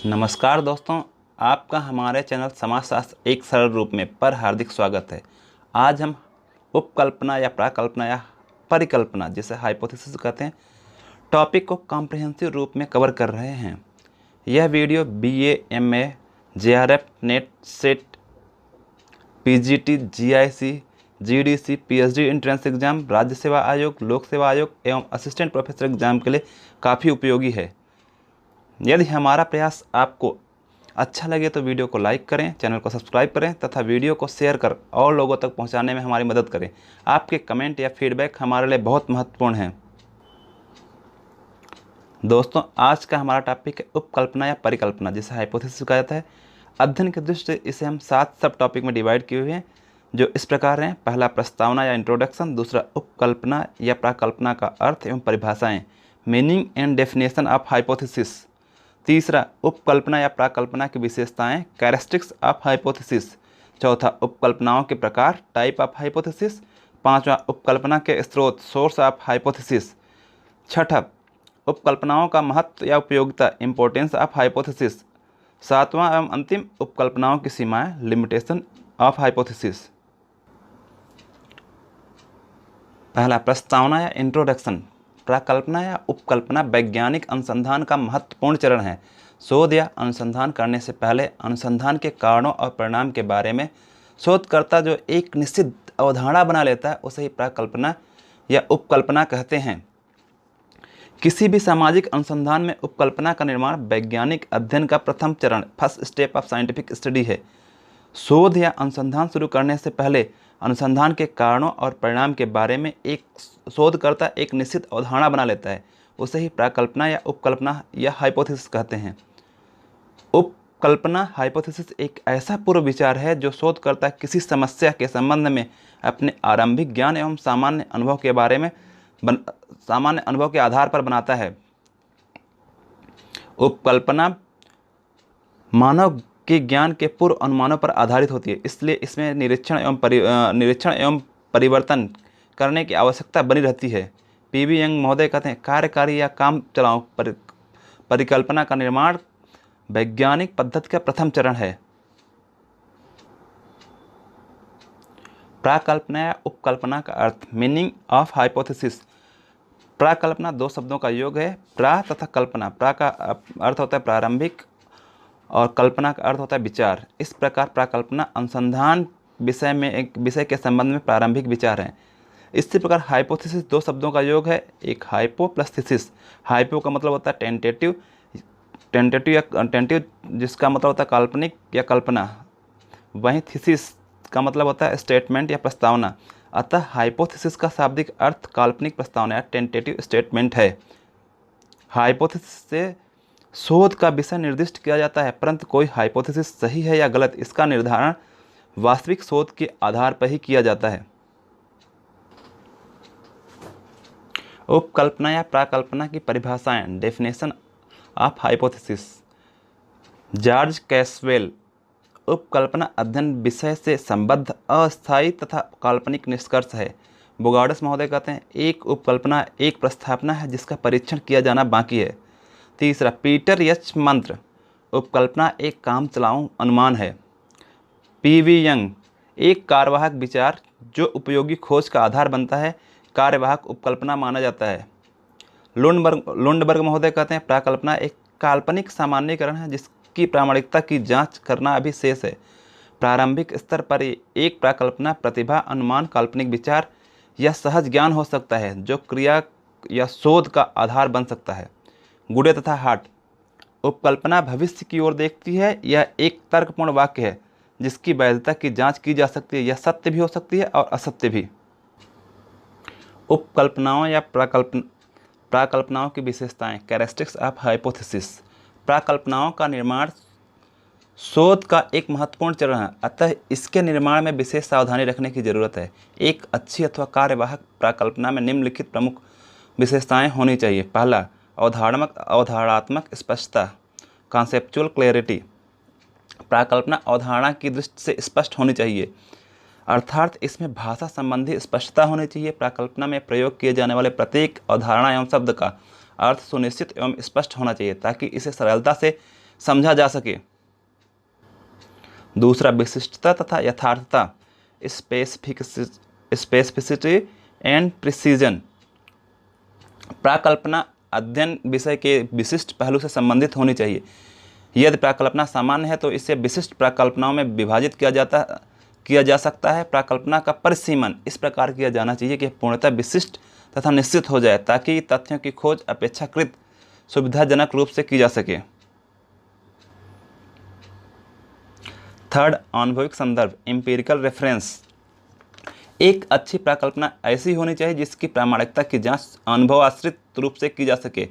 नमस्कार दोस्तों, आपका हमारे चैनल समाजशास्त्र एक सरल रूप में पर हार्दिक स्वागत है। आज हम उपकल्पना या प्राकल्पना या परिकल्पना जिसे हाइपोथेसिस कहते हैं टॉपिक को कॉम्प्रिहेंसिव रूप में कवर कर रहे हैं। यह video BA, MA, JRF, net, set, PGT, GIC, GDC, PhD entrance exam, राज्य सेवा आयोग, लोक सेवा आयोग एवं असिस्टेंट प्रोफेसर एग्जाम के लिए काफ़ी उपयोगी है। यदि हमारा प्रयास आपको अच्छा लगे तो वीडियो को लाइक करें, चैनल को सब्सक्राइब करें तथा वीडियो को शेयर कर और लोगों तक पहुंचाने में हमारी मदद करें। आपके कमेंट या फीडबैक हमारे लिए बहुत महत्वपूर्ण है। दोस्तों, आज का हमारा टॉपिक है उपकल्पना या परिकल्पना जिसे हाइपोथेसिस कहा जाता है। अध्ययन की दृष्टि से इसे हम 7 सब टॉपिक में डिवाइड किए हुए हैं जो इस प्रकार हैं। पहला, प्रस्तावना या इंट्रोडक्शन। दूसरा, उपकल्पना या प्राकल्पना का अर्थ एवं परिभाषाएं, meaning and definition of hypothesis. तीसरा, उपकल्पना या प्राकल्पना की विशेषताएं, कैरेक्टरिस्टिक्स ऑफ हाइपोथेसिस। चौथा, उपकल्पनाओं के प्रकार, टाइप ऑफ हाइपोथेसिस। पांचवा, उपकल्पना के स्रोत, सोर्स ऑफ हाइपोथेसिस। छठा, उपकल्पनाओं का महत्व या उपयोगिता, इंपॉर्टेंस ऑफ हाइपोथेसिस। सातवां एवं अंतिम, उपकल्पनाओं की सीमाएं, लिमिटेशन ऑफ हाइपोथेसिस। पहला, प्रस्तावना या इंट्रोडक्शन। प्राकल्पना या उपकल्पना वैज्ञानिक अनुसंधान का महत्वपूर्ण चरण है। शोध या अनुसंधान करने से पहले अनुसंधान के कारणों और परिणाम के बारे में शोधकर्ता जो एक निश्चित अवधारणा बना लेता है उसे ही प्राकल्पना या उपकल्पना कहते हैं। किसी भी सामाजिक अनुसंधान में उपकल्पना का निर्माण वैज्ञानिक अध्ययन का प्रथम चरण, first step of scientific study है। शोध या अनुसंधान शुरू करने से पहले अनुसंधान के कारणों और परिणाम के बारे में एक शोधकर्ता एक निश्चित अवधारणा बना लेता है, उसे ही प्राकल्पना या उपकल्पना या हाइपोथेसिस कहते हैं। उपकल्पना हाइपोथेसिस एक ऐसा पूर्व विचार है जो शोधकर्ता किसी समस्या के संबंध में अपने आरंभिक ज्ञान एवं सामान्य अनुभव के आधार पर बनाता है। उपकल्पना मानव के ज्ञान के पूर्व अनुमानों पर आधारित होती है, इसलिए इसमें निरीक्षण एवं परिवर्तन करने की आवश्यकता बनी रहती है। PV यंग महोदय कहते हैं, कार्यकारी या काम चलाऊ परिकल्पना का निर्माण वैज्ञानिक पद्धति का प्रथम चरण है। प्राकल्पना या उपकल्पना का अर्थ, मीनिंग ऑफ हाइपोथेसिस। प्राकल्पना दो शब्दों का योग है, प्रा तथा कल्पना। प्रा का अर्थ होता है प्रारंभिक और कल्पना का अर्थ होता है विचार। इस प्रकार प्राकल्पना अनुसंधान एक विषय के संबंध में प्रारंभिक विचार है। इसी प्रकार हाइपोथेसिस दो शब्दों का योग है, एक हाइपो प्लस थीसिस। हाइपो का मतलब होता है टेंटेटिव जिसका मतलब होता है काल्पनिक या कल्पना। वहीं थीसिस का मतलब होता है स्टेटमेंट या प्रस्तावना। अतः हाइपोथेसिस का शाब्दिक अर्थ काल्पनिक प्रस्तावना या टेंटेटिव स्टेटमेंट है। हाइपोथेसिस से शोध का विषय निर्दिष्ट किया जाता है, परंतु कोई हाइपोथेसिस सही है या गलत इसका निर्धारण वास्तविक शोध के आधार पर ही किया जाता है। उपकल्पना या प्राकल्पना की परिभाषाएं, definition of hypothesis. George Caswell, उपकल्पना अध्ययन विषय से संबद्ध अस्थायी तथा काल्पनिक निष्कर्ष है। बोगार्ड्स महोदय कहते हैं, एक उपकल्पना एक प्रस्थापना है जिसका परीक्षण किया जाना बाकी है। तीसरा, पीटर एच मंत्र, उपकल्पना एक काम चलाऊ अनुमान है। PV यंग, एक कार्यवाहक विचार जो उपयोगी खोज का आधार बनता है कार्यवाहक उपकल्पना माना जाता है। लुंडबर्ग महोदय कहते हैं, प्राकल्पना एक काल्पनिक सामान्यीकरण है जिसकी प्रामाणिकता की जांच करना अभी शेष है। प्रारंभिक स्तर पर एक प्राकल्पना प्रतिभा, अनुमान, काल्पनिक विचार या सहज ज्ञान हो सकता है जो क्रिया या शोध का आधार बन सकता है। गुडे तथा हार्ट, उपकल्पना भविष्य की ओर देखती है। यह एक तर्कपूर्ण वाक्य है जिसकी वैधता की जांच की जा सकती है। यह सत्य भी हो सकती है और असत्य भी। उपकल्पनाओं या प्राकल्पनाओं की विशेषताएं, कैरेक्टरिस्टिक्स ऑफ हाइपोथेसिस। प्राकल्पनाओं का निर्माण शोध का एक महत्वपूर्ण चरण है, अतः इसके निर्माण में विशेष सावधानी रखने की जरूरत है। एक अच्छी अथवा कार्यवाहक प्राकल्पना में निम्नलिखित प्रमुख विशेषताएं होनी चाहिए। पहला, अवधारणात्मक स्पष्टता, कॉन्सेप्चुअल क्लैरिटी। प्राकल्पना अवधारणा की दृष्टि से स्पष्ट होनी चाहिए, अर्थात इसमें भाषा संबंधी स्पष्टता होनी चाहिए। प्राकल्पना में प्रयोग किए जाने वाले प्रत्येक अवधारणा एवं शब्द का अर्थ सुनिश्चित एवं स्पष्ट होना चाहिए ताकि इसे सरलता से समझा जा सके। दूसरा, विशिष्टता तथा यथार्थता, स्पेसिफिसिटी एंड प्रिसीजन। प्राकल्पना अध्ययन विषय के विशिष्ट पहलू से संबंधित होनी चाहिए। यदि प्राकल्पना सामान्य है तो इसे विशिष्ट प्राकल्पनाओं में विभाजित किया जा सकता है। प्राकल्पना का परिसीमन इस प्रकार किया जाना चाहिए कि पूर्णतः विशिष्ट तथा निश्चित हो जाए, ताकि तथ्यों की खोज अपेक्षाकृत सुविधाजनक रूप से की जा सके। थर्ड, अनुभविक संदर्भ, एम्पिरिकल रेफरेंस। एक अच्छी प्राकल्पना ऐसी होनी चाहिए जिसकी प्रामाणिकता की जांच अनुभव आश्रित रूप से की जा सके।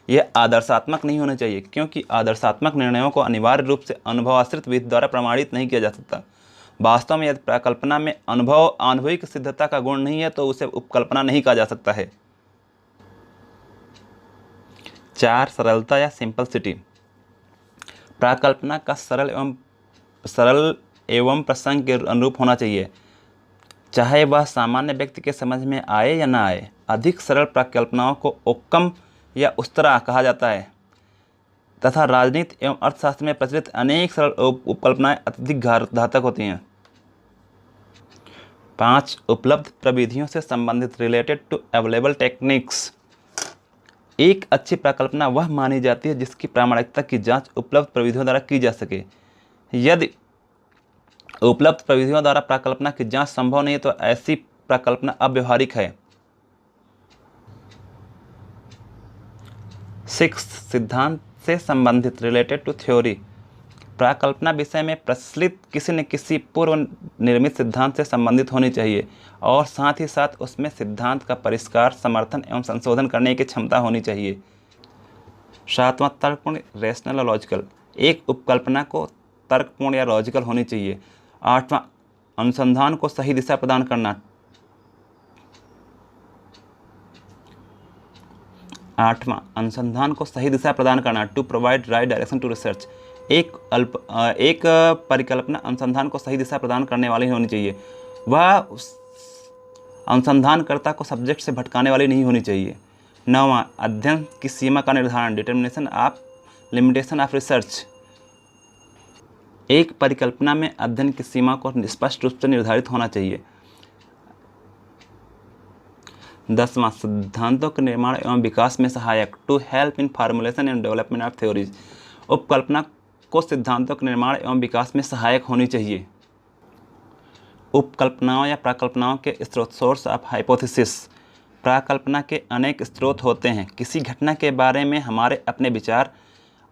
यह आदर्शात्मक नहीं होना चाहिए, क्योंकि आदर्शात्मक निर्णयों को अनिवार्य रूप से अनुभव आश्रित विधि द्वारा प्रमाणित नहीं किया जा सकता। वास्तव में यदि प्राकल्पना में अनुभविक सिद्धता का गुण नहीं है तो उसे उपकल्पना नहीं कहा जा सकता है। 4, सरलता या सिंपलिसिटी। प्राकल्पना का सरल एवं प्रसंग के अनुरूप होना चाहिए, चाहे वह सामान्य व्यक्ति के समझ में आए या ना आए। अधिक सरल प्राकल्पनाओं को ओक्कम या उस्तरा कहा जाता है, तथा राजनीति एवं अर्थशास्त्र में प्रचलित अनेक सरल उपकल्पनाएं अत्यधिक घातक होती हैं। 5, उपलब्ध प्रविधियों से संबंधित, रिलेटेड टू अवेलेबल टेक्निक्स। एक अच्छी प्राकल्पना वह मानी जाती है जिसकी प्रामाणिकता की जांच उपलब्ध प्रविधियों द्वारा की जा सके। यदि उपलब्ध प्रविधियों द्वारा प्राकल्पना की जांच संभव नहीं है तो ऐसी प्राकल्पना अव्यवहारिक है। 6, सिद्धांत से संबंधित, रिलेटेड टू थ्योरी। प्राकल्पना विषय में प्रचलित किसी न किसी पूर्व निर्मित सिद्धांत से संबंधित होनी चाहिए और साथ ही साथ उसमें सिद्धांत का परिष्कार, समर्थन एवं संशोधन करने की क्षमता होनी चाहिए। 7वां, तर्कपूर्ण, रैशनल और लॉजिकल। एक उपकल्पना को तर्कपूर्ण या लॉजिकल होनी चाहिए। 8वां, अनुसंधान को सही दिशा प्रदान करना। 8वां, अनुसंधान को सही दिशा प्रदान करना, to provide right direction to research. एक परिकल्पना अनुसंधान को सही दिशा प्रदान करने वाली होनी चाहिए। वह अनुसंधानकर्ता को सब्जेक्ट से भटकाने वाली नहीं होनी चाहिए। 9वां, अध्ययन की सीमा का निर्धारण, determination of limitation of research. एक परिकल्पना में अध्ययन की सीमा को स्पष्ट रूप से निर्धारित होना चाहिए। 10वां, सिद्धांतों के निर्माण एवं विकास में सहायक, to help in formulation and development of theories. उपकल्पना को सिद्धांतों के निर्माण एवं विकास में सहायक होनी चाहिए। उपकल्पनाओं या प्राकल्पनाओं के स्रोत, सोर्स ऑफ हाइपोथेसिस। प्राकल्पना के अनेक स्रोत होते हैं। किसी घटना के बारे में हमारे अपने विचार,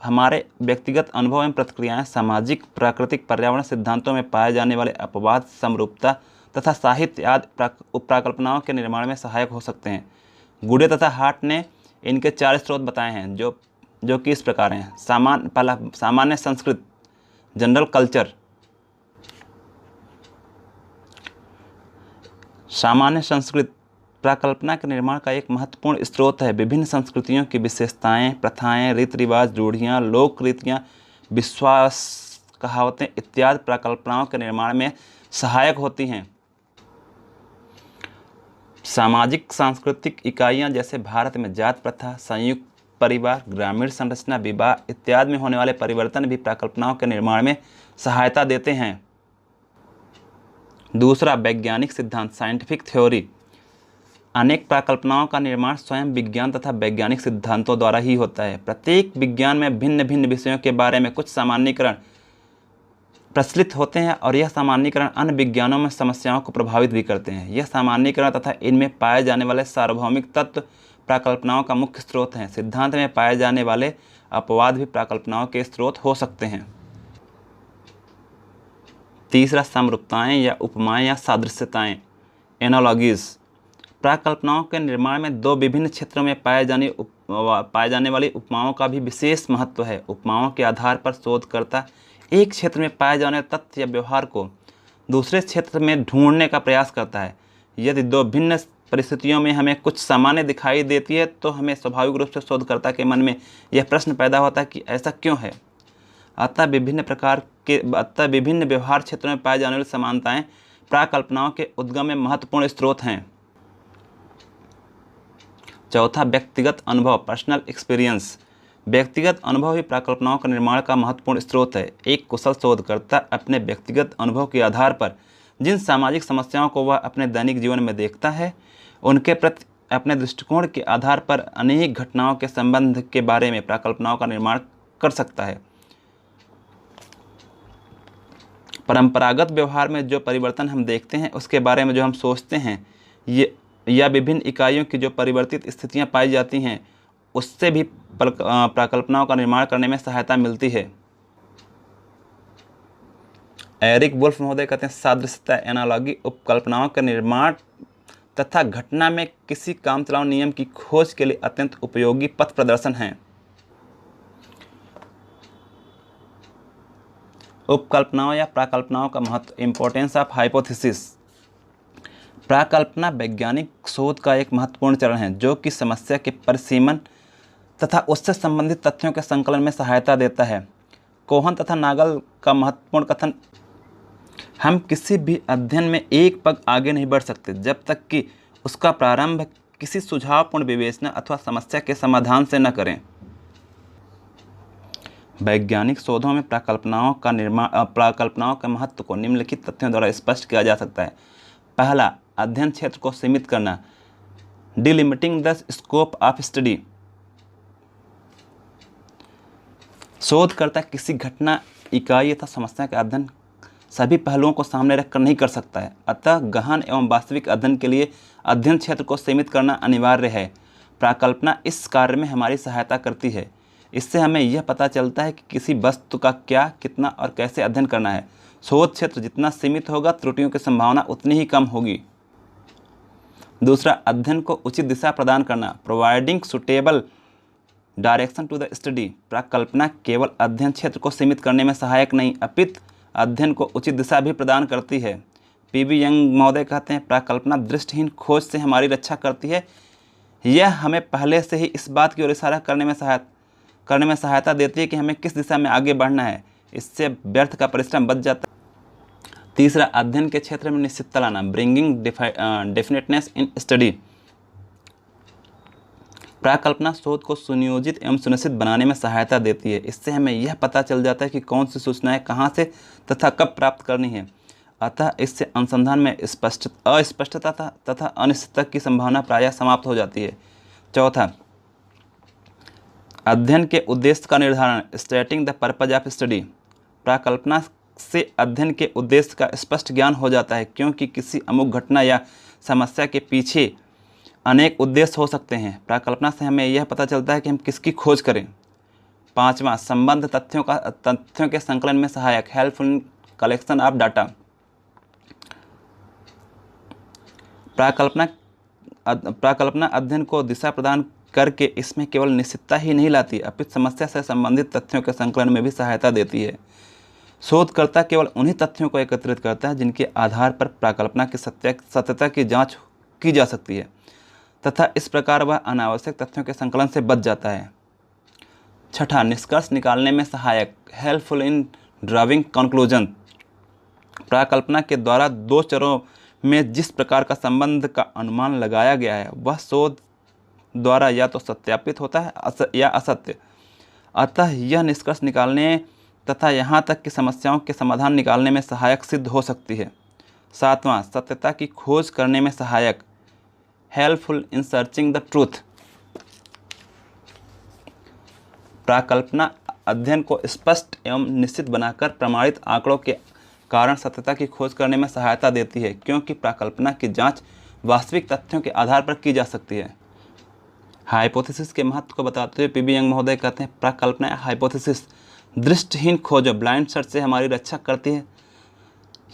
हमारे व्यक्तिगत अनुभव एवं प्रतिक्रियाएं, सामाजिक, प्राकृतिक, पर्यावरण सिद्धांतों में पाए जाने वाले अपवाद, समरूपता तथा साहित्य आदि प्राकल्पनाओं के निर्माण में सहायक हो सकते हैं। गुडे तथा हार्ट ने इनके 4 स्रोत बताए हैं, जो कि इस प्रकार हैं। पहला, सामान्य संस्कृत, जनरल कल्चर। सामान्य संस्कृत प्राकल्पना के निर्माण का एक महत्वपूर्ण स्रोत है। विभिन्न संस्कृतियों की विशेषताएं, प्रथाएं, रीति रिवाज, रूढ़ियाँ, लोक रीतियाँ, विश्वास, कहावतें इत्यादि प्राकल्पनाओं के निर्माण में सहायक होती हैं। सामाजिक सांस्कृतिक इकाइयाँ जैसे भारत में जात प्रथा, संयुक्त परिवार, ग्रामीण संरचना, विवाह इत्यादि में होने वाले परिवर्तन भी प्राकल्पनाओं के निर्माण में सहायता देते हैं। दूसरा, वैज्ञानिक सिद्धांत, साइंटिफिक थ्योरी। अनेक प्राकल्पनाओं का निर्माण स्वयं विज्ञान तथा वैज्ञानिक सिद्धांतों द्वारा ही होता है। प्रत्येक विज्ञान में भिन्न भिन्न विषयों के बारे में कुछ सामान्यीकरण प्रचलित होते हैं और यह सामान्यीकरण अन्य विज्ञानों में समस्याओं को प्रभावित भी करते हैं। यह सामान्यीकरण तथा इनमें पाए जाने वाले सार्वभौमिक तत्व प्राकल्पनाओं का मुख्य स्रोत हैं। सिद्धांत में पाए जाने वाले अपवाद भी प्राकल्पनाओं के स्रोत हो सकते हैं। तीसरा, समरूपताएं या उपमाएं या सादृश्यताएं, एनालॉजीज। प्राकल्पनाओं के निर्माण में 2 विभिन्न क्षेत्रों में पाए जाने वाली उपमाओं का भी विशेष महत्व है। उपमाओं के आधार पर शोधकर्ता एक क्षेत्र में पाए जाने वाले तथ्य या व्यवहार को दूसरे क्षेत्र में ढूंढने का प्रयास करता है। यदि 2 भिन्न परिस्थितियों में हमें कुछ सामान्य दिखाई देती है तो हमें स्वाभाविक रूप से शोधकर्ता के मन में यह प्रश्न पैदा होता है कि ऐसा क्यों है। अतः विभिन्न व्यवहार क्षेत्रों में पाए जाने वाली समानताएं प्राकल्पनाओं के उद्गम में महत्वपूर्ण स्रोत हैं। चौथा, व्यक्तिगत अनुभव, पर्सनल एक्सपीरियंस। व्यक्तिगत अनुभव ही प्राकल्पनाओं का निर्माण का महत्वपूर्ण स्रोत है। एक कुशल शोधकर्ता अपने व्यक्तिगत अनुभव के आधार पर जिन सामाजिक समस्याओं को वह अपने दैनिक जीवन में देखता है, उनके प्रति अपने दृष्टिकोण के आधार पर अनेक घटनाओं के संबंध के बारे में प्राकल्पनाओं का निर्माण कर सकता है। परंपरागत व्यवहार में जो परिवर्तन हम देखते हैं, उसके बारे में जो हम सोचते हैं, ये या विभिन्न इकाइयों की जो परिवर्तित स्थितियां पाई जाती हैं, उससे भी प्राकल्पनाओं का निर्माण करने में सहायता मिलती है। एरिक वुल्फ महोदय कहते हैं, सादृश्यता एनालॉजी उपकल्पनाओं के निर्माण तथा घटना में किसी कामचलाऊ नियम की खोज के लिए अत्यंत उपयोगी पथ प्रदर्शन है। उपकल्पनाओं या प्राकल्पनाओं का महत्व, इंपॉर्टेंस ऑफ हाइपोथेसिस। प्राकल्पना वैज्ञानिक शोध का एक महत्वपूर्ण चरण है जो कि समस्या के परिसीमन तथा उससे संबंधित तथ्यों के संकलन में सहायता देता है। कोहन तथा नागल का महत्वपूर्ण कथन, हम किसी भी अध्ययन में एक पग आगे नहीं बढ़ सकते जब तक कि उसका प्रारंभ किसी सुझावपूर्ण विवेचना अथवा समस्या के समाधान से न करें। वैज्ञानिक शोधों में प्राकल्पनाओं के महत्व को निम्नलिखित तथ्यों द्वारा स्पष्ट किया जा सकता है। पहला, अध्ययन क्षेत्र को सीमित करना, डिलिमिटिंग द स्कोप ऑफ स्टडी। शोधकर्ता किसी घटना, इकाई तथा समस्या का अध्ययन सभी पहलुओं को सामने रखकर नहीं कर सकता है, अतः गहन एवं वास्तविक अध्ययन के लिए अध्ययन क्षेत्र को सीमित करना अनिवार्य है। प्राकल्पना इस कार्य में हमारी सहायता करती है। इससे हमें यह पता चलता है कि किसी वस्तु का क्या, कितना और कैसे अध्ययन करना है। शोध क्षेत्र जितना सीमित होगा, त्रुटियों की संभावना उतनी ही कम होगी। दूसरा, अध्ययन को उचित दिशा प्रदान करना, providing suitable direction to the study. प्राकल्पना केवल अध्ययन क्षेत्र को सीमित करने में सहायक नहीं, अपितु अध्ययन को उचित दिशा भी प्रदान करती है। पीवी यंग महोदय कहते हैं, प्राकल्पना दृष्टिहीन खोज से हमारी रक्षा करती है। यह हमें पहले से ही इस बात की ओर इशारा करने में सहायता देती है कि हमें किस दिशा में आगे बढ़ना है। इससे व्यर्थ का परिश्रम बच जाता है। तीसरा, अध्ययन के क्षेत्र में निश्चितता लाना, ब्रिंगिंग डेफिनेटनेस इन स्टडी। प्राकल्पना शोध को सुनियोजित एवं सुनिश्चित बनाने में सहायता देती है। इससे हमें यह पता चल जाता है कि कौन सी सूचनाएं कहाँ से तथा कब प्राप्त करनी है। अतः इससे अनुसंधान में अस्पष्टता तथा अनिश्चितता की संभावना प्रायः समाप्त हो जाती है। चौथा, अध्ययन के उद्देश्य का निर्धारण, stating the purpose of study. प्राकल्पना से अध्ययन के उद्देश्य का स्पष्ट ज्ञान हो जाता है, क्योंकि किसी अमुक घटना या समस्या के पीछे अनेक उद्देश्य हो सकते हैं। प्राकल्पना से हमें यह पता चलता है कि हम किसकी खोज करें। पांचवा, संबंध तथ्यों के संकलन में सहायक, helpful in collection of data. प्राकल्पना अध्ययन को दिशा प्रदान करके इसमें केवल निश्चितता ही नहीं लाती, अपितु समस्या से संबंधित तथ्यों के संकलन में भी सहायता देती है। शोधकर्ता केवल उन्हीं तथ्यों को एकत्रित करता है जिनके आधार पर प्राकल्पना की सत्यता की जांच की जा सकती है, तथा इस प्रकार वह अनावश्यक तथ्यों के संकलन से बच जाता है। छठा, निष्कर्ष निकालने में सहायक, हेल्पफुल इन ड्राविंग कंक्लूजन। प्राकल्पना के द्वारा दो चरों में जिस प्रकार का संबंध का अनुमान लगाया गया है, वह शोध द्वारा या तो सत्यापित होता है या असत्य। अतः यह निष्कर्ष निकालने तथा यहाँ तक कि समस्याओं के समाधान निकालने में सहायक सिद्ध हो सकती है। सातवां, सत्यता की खोज करने में सहायक, helpful in searching the truth. प्राकल्पना अध्ययन को स्पष्ट एवं निश्चित बनाकर प्रमाणित आंकड़ों के कारण सत्यता की खोज करने में सहायता देती है, क्योंकि प्राकल्पना की जांच वास्तविक तथ्यों के आधार पर की जा सकती है। हाइपोथेसिस के महत्व को बताते हुए पीवी यंग महोदय कहते हैं, प्राकल्पना या हाइपोथेसिस दृष्टिहीन खोज, ब्लाइंड सर्च से हमारी रक्षा करती है।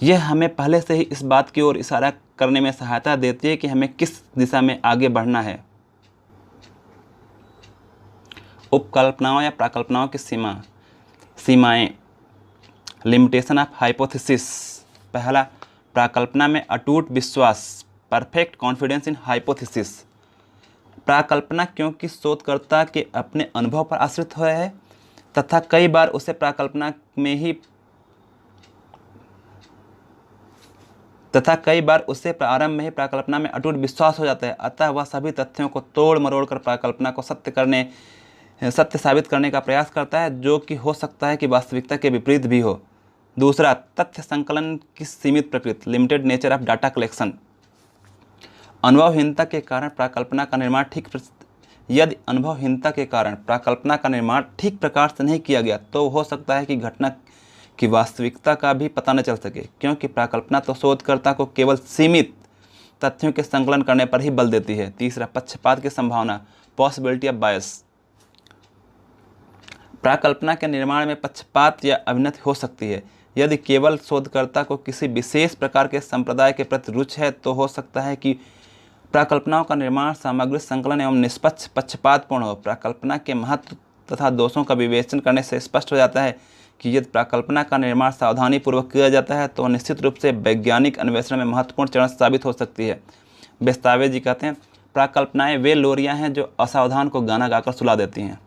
यह हमें पहले से ही इस बात की ओर इशारा करने में सहायता देती है कि हमें किस दिशा में आगे बढ़ना है। उपकल्पनाओं या प्राकल्पनाओं की सीमाएं, लिमिटेशन ऑफ हाइपोथेसिस। पहला, प्राकल्पना में अटूट विश्वास, परफेक्ट कॉन्फिडेंस इन हाइपोथेसिस। प्राकल्पना क्योंकि शोधकर्ता के अपने अनुभव पर आश्रित है तथा कई बार उसे प्रारंभ में ही प्राकल्पना में अटूट विश्वास हो जाता है, अतः वह सभी तथ्यों को तोड़ मरोड़ कर प्राकल्पना को सत्य करने सत्य साबित करने का प्रयास करता है, जो कि हो सकता है कि वास्तविकता के विपरीत भी हो। दूसरा, तथ्य संकलन की सीमित प्रकृति, limited nature of data collection. अनुभवहीनता के कारण प्राकल्पना का निर्माण यदि अनुभवहीनता के कारण प्राकल्पना का निर्माण ठीक प्रकार से नहीं किया गया तो हो सकता है कि घटना की वास्तविकता का भी पता न चल सके, क्योंकि प्राकल्पना तो शोधकर्ता को केवल सीमित तथ्यों के संकलन करने पर ही बल देती है। तीसरा, पक्षपात की संभावना, पॉसिबिलिटी ऑफ बायस। प्राकल्पना के निर्माण में पक्षपात या अवनति हो सकती है। यदि केवल शोधकर्ता को किसी विशेष प्रकार के संप्रदाय के प्रति रुचि है तो हो सकता है कि प्राकल्पनाओं का निर्माण सामग्री संकलन एवं निष्पक्ष पक्षपातपूर्ण हो। प्राकल्पना के महत्व तथा दोषों का विवेचन करने से स्पष्ट हो जाता है कि यदि प्राकल्पना का निर्माण सावधानीपूर्वक किया जाता है तो निश्चित रूप से वैज्ञानिक अन्वेषण में महत्वपूर्ण चरण साबित हो सकती है। बेस्तावे जी कहते हैं, प्राकल्पनाएं वे लोरियां हैं जो असावधान को गाना गाकर सुला देती हैं।